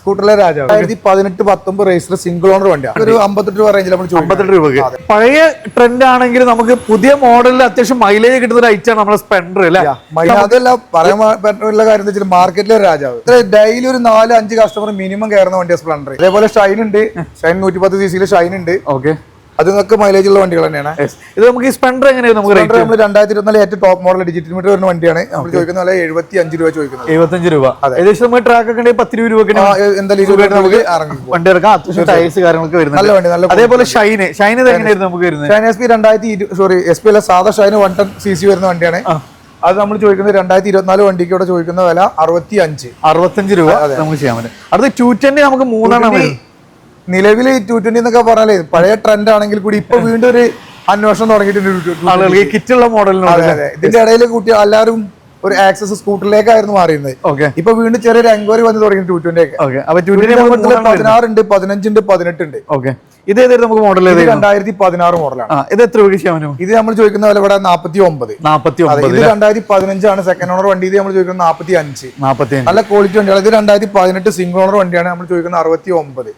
സ്കൂട്ടറിലെ രാജാവ് 2018-19 റേസിൽ single owner വണ്ടിയാണ്. ഒരു 58 രൂപ റേഞ്ചിൽ നമ്മൾ 58 രൂപക്ക്. പഴയ ട്രെൻഡ് ആണെങ്കിൽ നമുക്ക് പുതിയ മോഡലിൽ അത്യാവശ്യം മൈലേജ് കിട്ടുന്ന ഒരു ഐറ്റാണ് നമ്മുടെ സ്പെൻഡർ അല്ലേ? അതല്ല പറയാൻ പറ്റുന്ന കാര്യം എന്താ വെച്ചാൽ മാർക്കറ്റിലെ രാജാവ്. ഡെയിലി ഒരു 4-5 കസ്റ്റമർ മിനിമം കയറുന്ന വണ്ടിയാണ് സ്പ്ലെൻഡർ. അതേപോലെ ഷൈൻ ഉണ്ട്, ഷൈൻ 110 cc ഷൈൻ ഉണ്ട്. ഓക്കെ, അതൊക്കെ മൈലേജ് ഉള്ള വണ്ടികൾ തന്നെയാണ്. ഇത് നമുക്ക് ഈ സ്പെൻഡർ എങ്ങനെയാണ്? നമുക്ക് 2024 ഏറ്റവും ടോപ്പ് മോഡൽ ഡിജിറ്റൽ മീറ്റർ വരുന്ന വണ്ടിയാണ്. നമ്മൾ ചോദിക്കുന്ന പോലെ 75 രൂപ ചോദിക്കുന്നത്. 75 രൂപ. ഏകദേശം നമ്മൾ ട്രാക്ക് ഒക്കെ ഉണ്ടെങ്കിൽ 10 രൂപ എന്തായാലും നമുക്ക് വണ്ടി ഇറക്കാം. അത്യാവശ്യം ടയർസ് കാര്യങ്ങളൊക്കെ വരുന്നത്. അതേപോലെ ഷൈൻ എങ്ങനെയായിരുന്നു നമുക്ക് വരുന്നത്? ഷൈൻ SP 2020 SP അല്ല, സാധാ ഷൈൻ 110 cc വരുന്ന വണ്ടിയാണ്. അത് നമ്മൾ ചോദിക്കുന്നത് 2024 വണ്ടിക്ക് ഇവിടെ ചോദിക്കുന്ന വില 65 രൂപ നമുക്ക് ചെയ്യാൻ പറ്റും. അടുത്ത 220 നമുക്ക് 3 നിലവിൽ 220 എന്നൊക്കെ പറഞ്ഞാലേ പഴയ ട്രെൻഡ് ആണെങ്കിൽ കൂടി ഇപ്പൊ വീണ്ടും ഒരു അന്വേഷണം തുടങ്ങിയിട്ടുണ്ട് കിറ്റുള്ള മോഡലിന്. ഇതിന്റെ ഇടയിൽ കൂട്ടി എല്ലാവരും ഒരു ആക്സസ് സ്കൂട്ടറിലേക്കായിരുന്നു മാറിയിരുന്നത്. ഇപ്പൊ വീണ്ടും ചെറിയൊരു എൻക്വയറി വന്ന് തുടങ്ങി 220 ഒക്കെ. 16 ഉണ്ട്, 15 ഉണ്ട്, 18 ഉണ്ട്. ഇത് നമുക്ക് മോഡൽ 2016 മോഡലാണ്. ഇത് എത്ര രൂപ ചെയ്യാൻ? ഇത് നമ്മൾ ചോദിക്കുന്ന വില ഇവിടെ 49. ഇത് 2015 ആണ് സെക്കൻഡ് ഓണർ വണ്ടി. ഇത് നമ്മൾ ചോദിക്കുന്നത് 45. നല്ല ക്വാളിറ്റി വണ്ടിയാണ്. ഇത് 2018 സിംഗിൾ ഓണർ വണ്ടിയാണ്. നമ്മൾ ചോദിക്കുന്നത് 69.